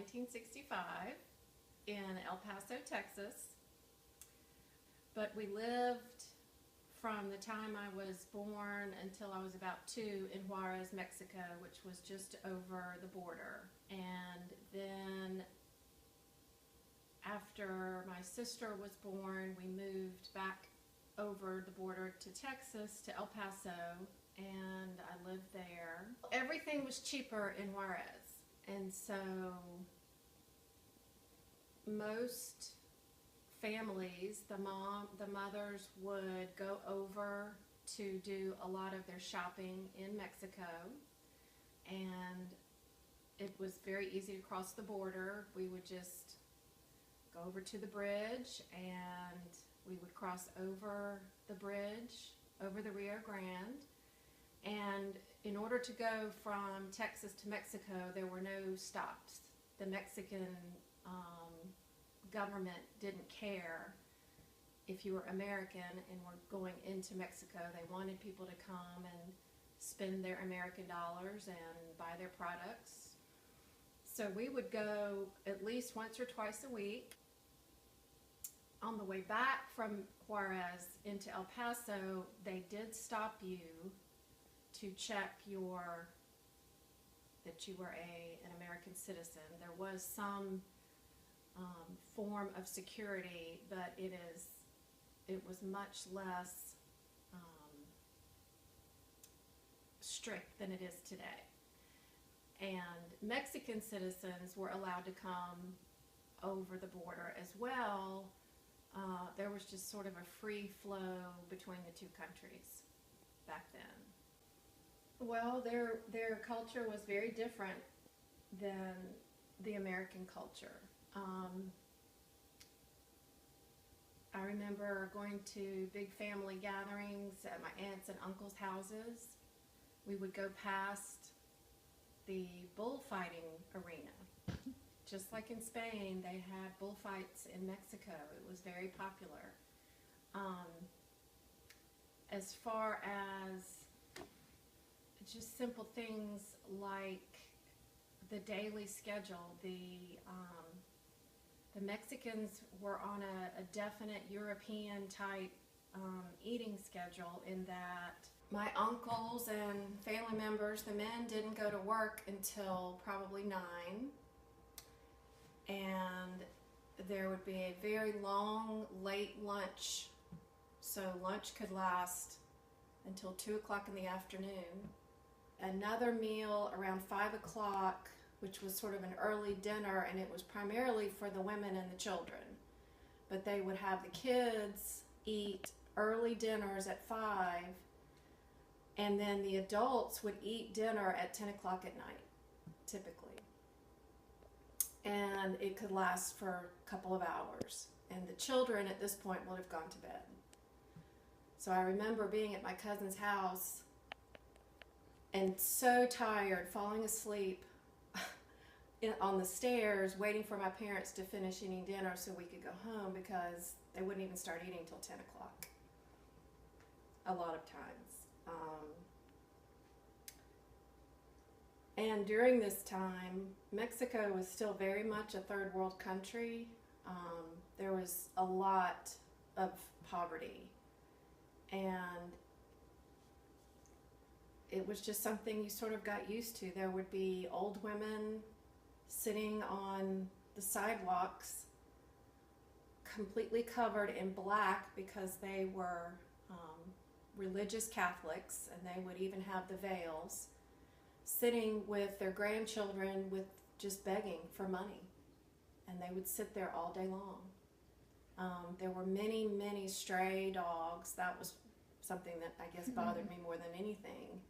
1965 in El Paso, Texas. But we lived from the time I was born until I was about 2 in Juarez, Mexico, which was just over the border. And then after my sister was born, we moved back over the border to Texas, to El Paso, and I lived there. Everything was cheaper in Juarez, and so most families, the mothers would go over to do a lot of their shopping in Mexico, and it was very easy to cross the border. We would just go over to the bridge, and we would cross over the bridge, over the Rio Grande, and in order to go from Texas to Mexico, there were no stops. The Mexican government didn't care if you were American and were going into Mexico. They wanted people to come and spend their American dollars and buy their products. So we would go at least once or twice a week. On the way back from Juarez into El Paso, they did stop you to check that you were an American citizen. There was some form of security, but it was much less strict than it is today. And Mexican citizens were allowed to come over the border as well. There was just sort of a free flow between the two countries back then. Well, their culture was very different than the American culture. I remember going to big family gatherings at my aunts and uncles' houses. We would go past the bullfighting arena. Just like in Spain, they had bullfights in Mexico. It was very popular. As far as just simple things like the daily schedule, the Mexicans were on a definite European type eating schedule, in that my uncles and family members, the men, didn't go to work until probably 9, and there would be a very long, late lunch, so lunch could last until 2 o'clock in the afternoon. Another meal around 5 o'clock, which was sort of an early dinner, and it was primarily for the women and the children. But they would have the kids eat early dinners at 5, and then the adults would eat dinner at 10 o'clock at night, typically. And it could last for a couple of hours. And the children at this point would have gone to bed. So I remember being at my cousin's house and so tired, falling asleep on the stairs, waiting for my parents to finish eating dinner so we could go home, because they wouldn't even start eating until 10 o'clock a lot of times. And during this time, Mexico was still very much a third world country. There was a lot of poverty, and it was just something you sort of got used to. There would be old women sitting on the sidewalks completely covered in black because they were religious Catholics, and they would even have the veils, sitting with their grandchildren with just begging for money, and they would sit there all day long. There were many, many stray dogs. That was something that I guess bothered me more than anything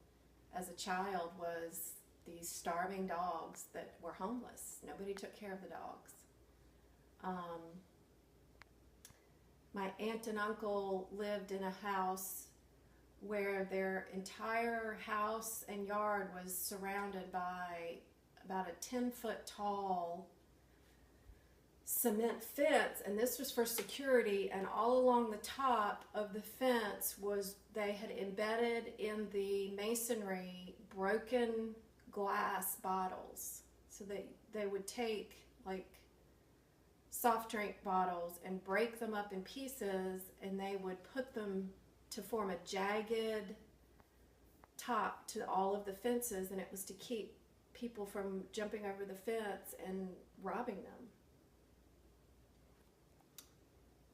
as a child, was these starving dogs that were homeless. Nobody took care of the dogs. My aunt and uncle lived in a house where their entire house and yard was surrounded by about a 10-foot tall cement fence, and this was for security, and all along the top of the fence was, they had embedded in the masonry broken glass bottles. So they would take like soft drink bottles and break them up in pieces, and they would put them to form a jagged top to all of the fences, and it was to keep people from jumping over the fence and robbing them.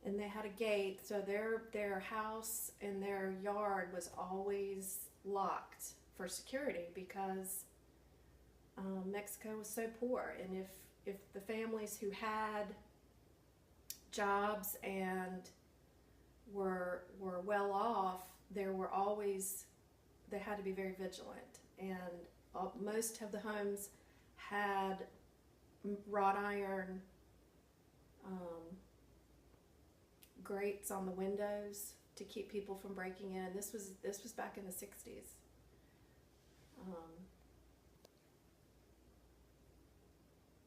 And they had a gate, so their house and their yard was always locked for security because Mexico was so poor, and if the families who had jobs and were well off, they had to be very vigilant, and most of the homes had wrought iron grates on the windows to keep people from breaking in. This was back in the 60s.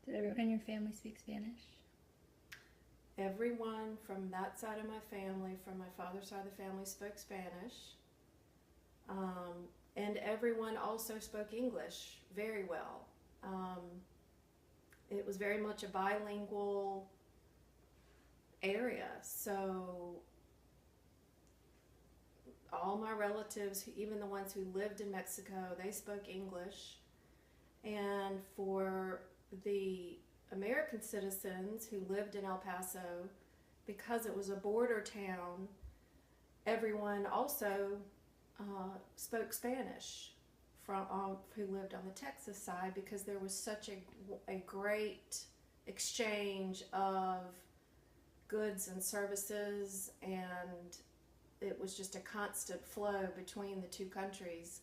Did everyone in your family speak Spanish? Everyone from that side of my family, from my father's side of the family, spoke Spanish. And everyone also spoke English very well. It was very much a bilingual area, so all my relatives, even the ones who lived in Mexico, they spoke English. And for the American citizens who lived in El Paso, because it was a border town, everyone also spoke Spanish from who lived on the Texas side, because there was such a great exchange of goods and services, and it was just a constant flow between the two countries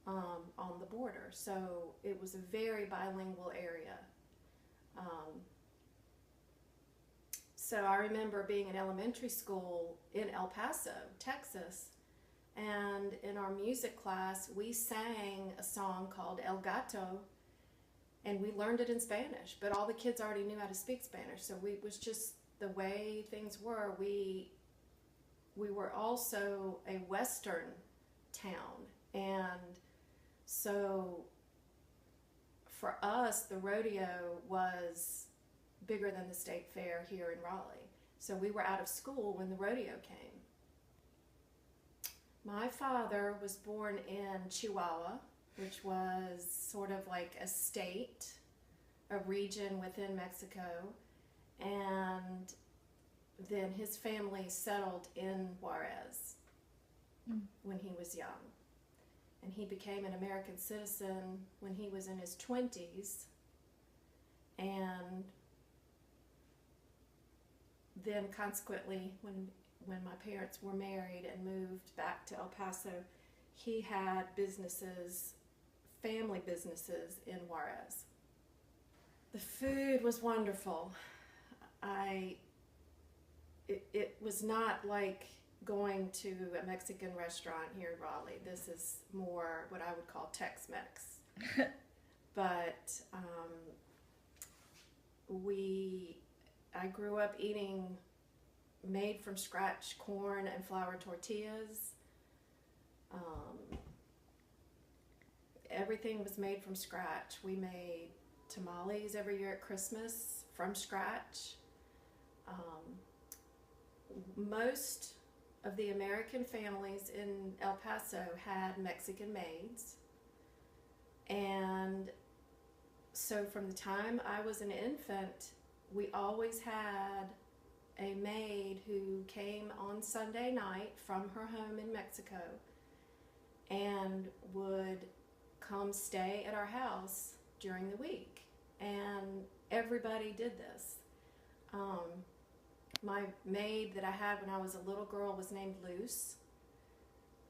on the border. So it was a very bilingual area. So I remember being in elementary school in El Paso, Texas, and in our music class we sang a song called El Gato, and we learned it in Spanish, but all the kids already knew how to speak Spanish, so it was just the way things were. We were also a Western town, and so for us the rodeo was bigger than the state fair here in Raleigh. So we were out of school when the rodeo came. My father was born in Chihuahua, which was sort of like a state, a region within Mexico, and then his family settled in Juarez when he was young. And he became an American citizen when he was in his 20s, and then consequently when my parents were married and moved back to El Paso, he had businesses, family businesses in Juarez. The food was wonderful. It was not like going to a Mexican restaurant here in Raleigh. This is more what I would call Tex-Mex. But I grew up eating made from scratch corn and flour tortillas. Everything was made from scratch. We made tamales every year at Christmas from scratch. Most of the American families in El Paso had Mexican maids, and so from the time I was an infant, we always had a maid who came on Sunday night from her home in Mexico and would come stay at our house during the week, and everybody did this. My maid that I had when I was a little girl was named Luz,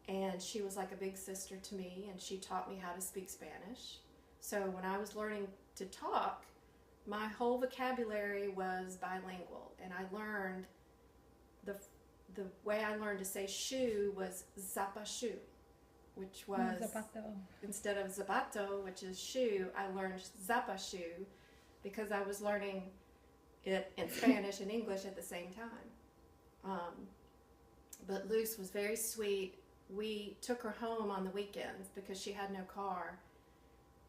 and she was like a big sister to me, and she taught me how to speak Spanish. So when I was learning to talk, my whole vocabulary was bilingual, and I learned the way I learned to say shoe was zapashu, which was Zapato. Instead of zapato, which is shoe, I learned zapashu because I was learning it in Spanish and English at the same time. But Luz was very sweet. We took her home on the weekends because she had no car.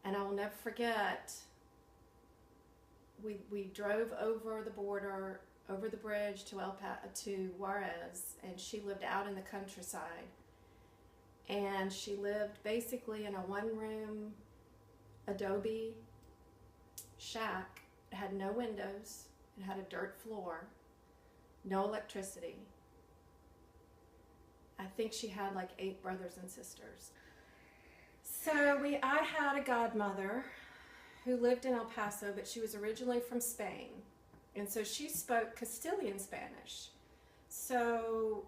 And I will never forget we drove over the border, over the bridge to to Juarez, and she lived out in the countryside. And she lived basically in a one-room adobe shack. It had no windows. It had a dirt floor, no electricity. I think she had like 8 brothers and sisters. So I had a godmother who lived in El Paso, but she was originally from Spain. And so she spoke Castilian Spanish. So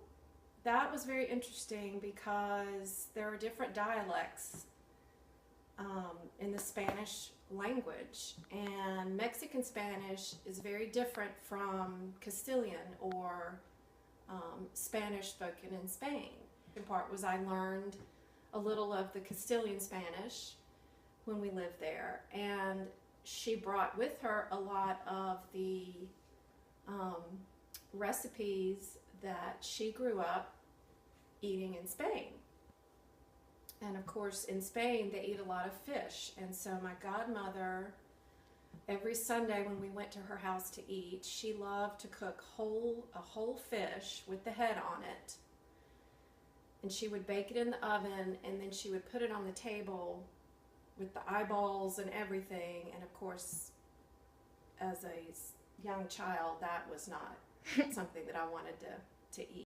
that was very interesting because there are different dialects in the Spanish language. And Mexican Spanish is very different from Castilian or Spanish spoken in Spain. The part was I learned a little of the Castilian Spanish when we lived there, and she brought with her a lot of the recipes that she grew up eating in Spain. And of course in Spain they eat a lot of fish, and so my godmother, every Sunday when we went to her house to eat, she loved to cook a whole fish with the head on it, and she would bake it in the oven, and then she would put it on the table with the eyeballs and everything. And of course, as a young child, that was not something that I wanted to eat.